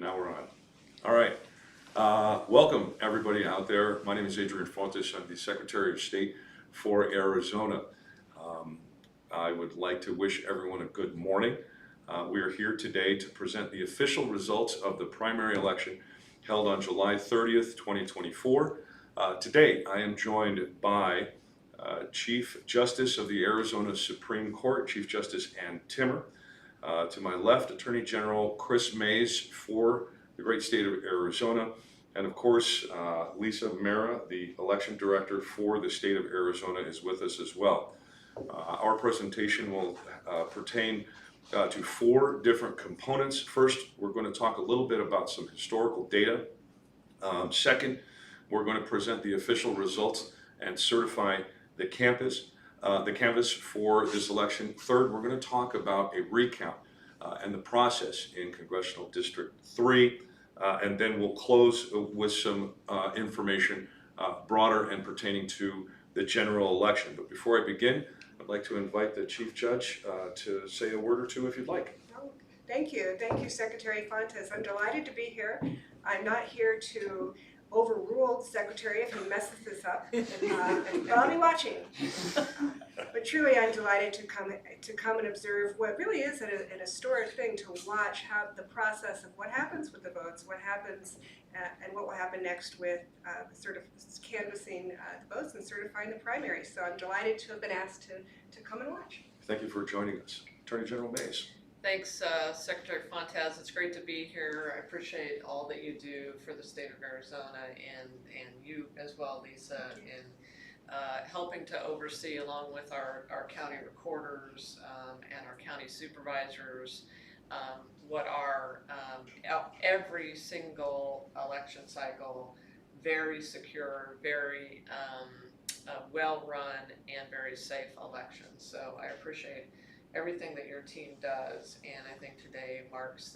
now we're on. All right. Welcome, everybody out there. My name is Adrian Fontes. I'm the Secretary of State for Arizona. I would like to wish everyone a good morning. We are here today to present the official results of the primary election held on July 30th, 2024. Today, I am joined by Chief Justice of the Arizona Supreme Court, Chief Justice Ann Timmer. To my left, Attorney General Chris Mayes for the great state of Arizona. And of course, Lisa Mera, the election director for the state of Arizona, is with us as well. Our presentation will pertain to four different components. First, we're going to talk a little bit about some historical data. Second, we're going to present the official results and certify the canvas for this election. Third, we're going to talk about a recount and the process in Congressional District 3. And then we'll close with some information broader and pertaining to the general election. But before I begin, I'd like to invite the Chief Judge to say a word or two if you'd like. Thank you, Secretary Fontes. I'm delighted to be here. I'm not here to overrule the Secretary if he messes this up, but I'll be watching. But truly, I'm delighted to come and observe what really is an historic thing, to watch how the process of what happens with the votes, what happens, and what will happen next with canvassing the votes and certifying the primary. So I'm delighted to have been asked to come and watch. Thank you for joining us. Attorney General Mayes. Thanks, Secretary Fontes. It's great to be here. I appreciate all that you do for the state of Arizona and you as well, Lisa, in helping to oversee, along with our county recorders and our county supervisors, what are every single election cycle very secure, very well-run, and very safe elections. So I appreciate everything that your team does, and I think today marks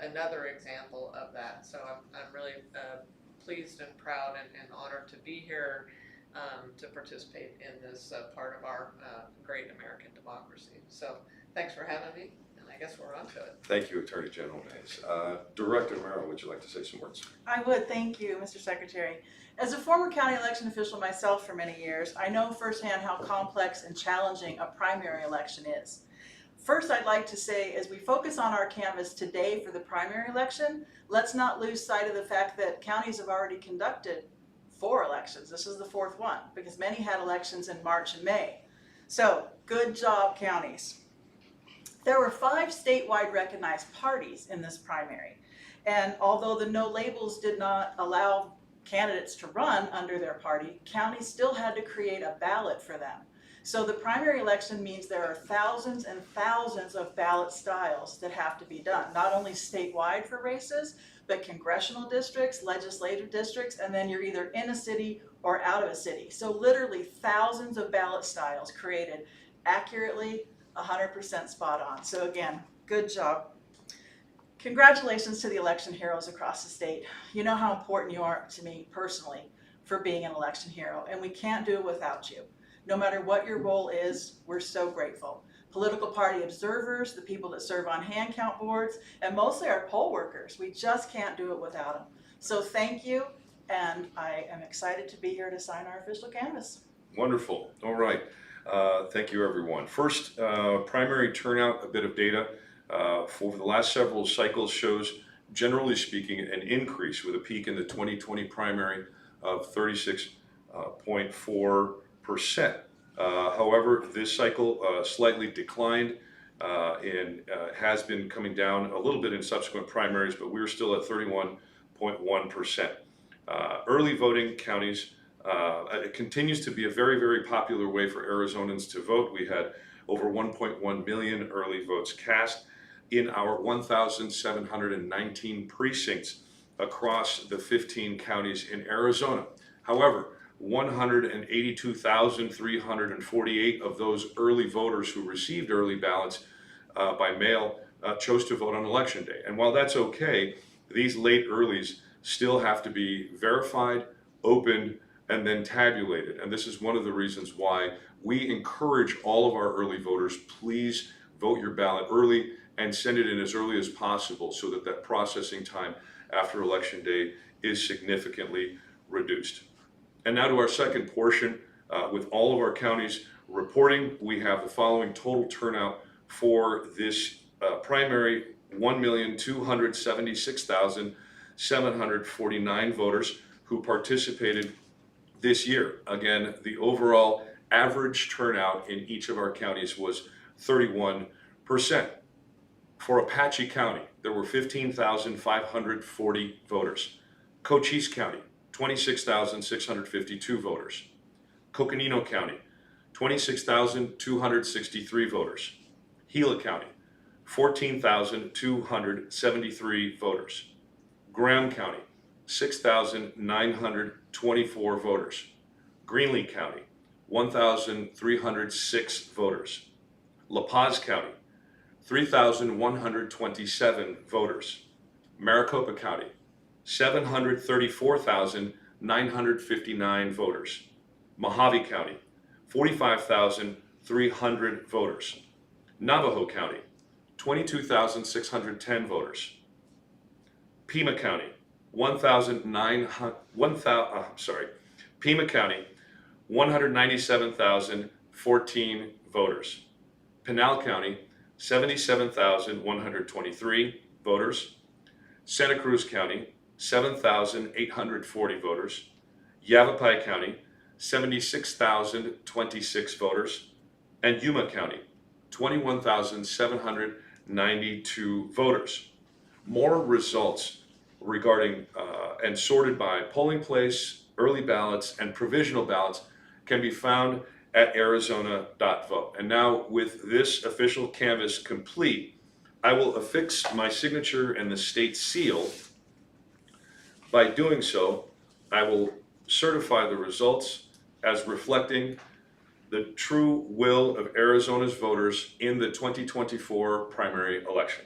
another example of that. So I'm really pleased and proud and honored to be here to participate in this part of our great American democracy. So thanks for having me, and I guess we're on to it. Thank you, Attorney General Mayes. Director Mera, would you like to say some words? I would. Thank you, Mr. Secretary. As a former county election official myself for many years, I know firsthand how complex and challenging a primary election is. First, I'd like to say, as we focus on our canvas today for the primary election, let's not lose sight of the fact that counties have already conducted 4 elections. This is the 4th one, because many had elections in March and May. So, good job, counties. There were 5 statewide recognized parties in this primary, and although the no labels did not allow candidates to run under their party, counties still had to create a ballot for them. So the primary election means there are thousands and thousands of ballot styles that have to be done, not only statewide for races, but congressional districts, legislative districts, and then you're either in a city or out of a city. So literally thousands of ballot styles created accurately, 100% spot on. So again, good job. Congratulations to the election heroes across the state. You know how important you are to me personally for being an election hero, and we can't do it without you. No matter what your role is, we're so grateful. Political party observers, the people that serve on hand count boards, and mostly our poll workers. We just can't do it without them. So thank you, and I am excited to be here to sign our official canvas. Wonderful. All right. Thank you, everyone. First, primary turnout, a bit of data. For the last several cycles shows, generally speaking, an increase with a peak in the 2020 primary of 36.4%. However, this cycle slightly declined and has been coming down a little bit in subsequent primaries, but we're still at 31.1%. Early voting counties, it continues to be a very, very popular way for Arizonans to vote. We had over 1.1 million early votes cast in our 1,719 precincts across the 15 counties in Arizona. However, 182,348 of those early voters who received early ballots by mail chose to vote on election day. And while that's okay, these late earlies still have to be verified, opened, and then tabulated. And this is one of the reasons why we encourage all of our early voters, please vote your ballot early. and send it in as early as possible so that that processing time after Election Day is significantly reduced. And now to our second portion, with all of our counties reporting, we have the following total turnout for this primary: 1,276,749 voters who participated this year. Again, the overall average turnout in each of our counties was 31%. For Apache County, there were 15,540 voters. Cochise County, 26,652 voters. Coconino County, 26,263 voters. Gila County, 14,273 voters. Graham County, 6,924 voters. Greenlee County, 1,306 voters. La Paz County, 3,127 voters. Maricopa County, 734,959 voters. Mojave County, 45,300 voters. Navajo County, 22,610 voters. Pima County, Pima County, 197,014 voters. Pinal County, 77,123 voters. Santa Cruz County, 7,840 voters. Yavapai County, 76,026 voters. And Yuma County, 21,792 voters. More results regarding and sorted by polling place, early ballots, and provisional ballots can be found at arizona.vote. And now, with this official canvass complete, I will affix my signature and the state seal. By doing so, I will certify the results as reflecting the true will of Arizona's voters in the 2024 primary election.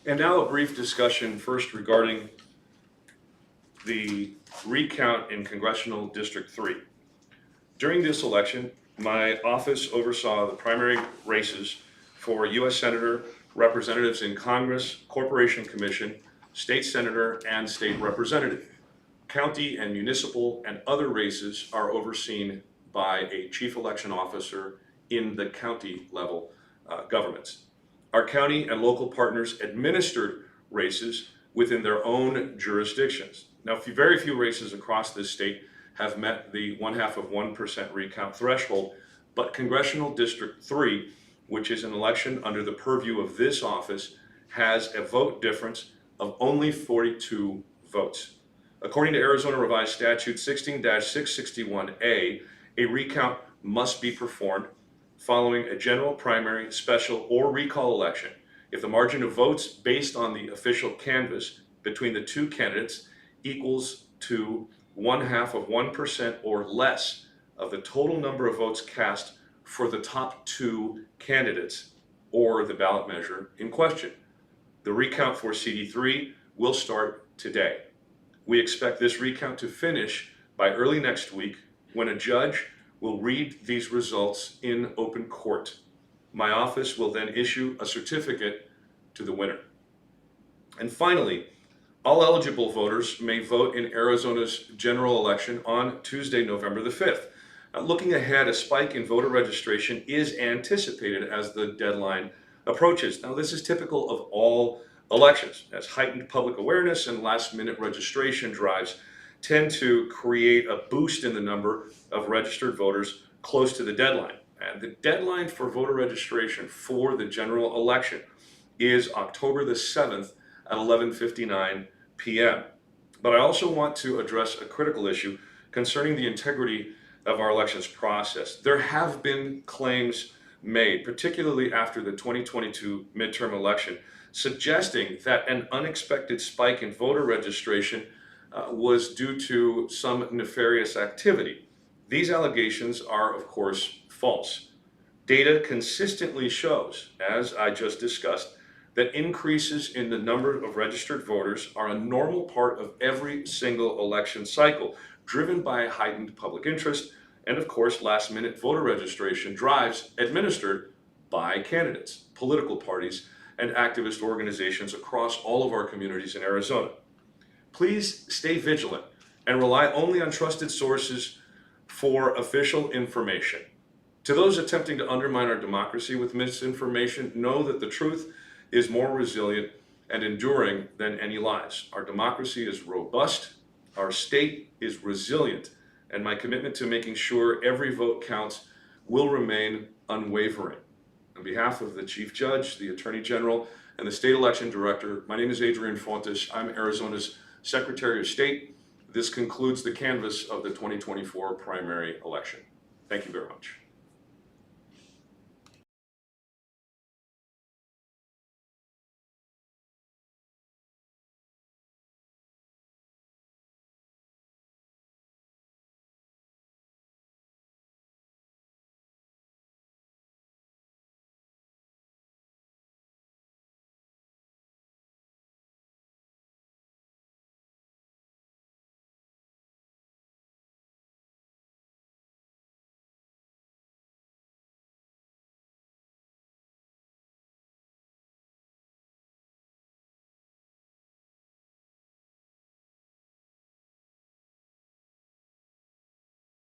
And now a brief discussion first regarding the recount in Congressional District 3. During this election, my office oversaw the primary races for U.S. Senator, representatives in Congress, Corporation Commission, State Senator, and State Representative. County and municipal and other races are overseen by a chief election officer in the county level governments. Our county and local partners administered races within their own jurisdictions. Now, very few races across this state have met the 0.5% recount threshold, but Congressional District 3, which is an election under the purview of this office, has a vote difference of only 42 votes. According to Arizona Revised Statute 16-661A, a recount must be performed following a general, primary, special, or recall election if the margin of votes based on the official canvass between the two candidates equals to 0.5% or less of the total number of votes cast for the top two candidates or the ballot measure in question. The recount for CD3 will start today. We expect this recount to finish by early next week when a judge will read these results in open court. My office will then issue a certificate to the winner. And finally, all eligible voters may vote in Arizona's general election on Tuesday, November the 5th. Looking ahead, a spike in voter registration is anticipated as the deadline approaches. Now, this is typical of all elections, as heightened public awareness and last-minute registration drives tend to create a boost in the number of registered voters close to the deadline. And the deadline for voter registration for the general election is October the 7th at 11:59 p.m. But I also want to address a critical issue concerning the integrity of our elections process. There have been claims made, particularly after the 2022 midterm election, suggesting that an unexpected spike in voter registration was due to some nefarious activity. These allegations are, of course, false. Data consistently shows, as I just discussed, that increases in the number of registered voters are a normal part of every single election cycle, driven by heightened public interest and, of course, last-minute voter registration drives administered by candidates, political parties, and activist organizations across all of our communities in Arizona. Please stay vigilant and rely only on trusted sources for official information. To those attempting to undermine our democracy with misinformation, know that the truth is more resilient and enduring than any lies. Our democracy is robust, our state is resilient, and my commitment to making sure every vote counts will remain unwavering. On behalf of the Chief Judge, the Attorney General, and the State Election Director, my name is Adrian Fontes. I'm Arizona's Secretary of State. This concludes the canvass of the 2024 primary election. Thank you very much.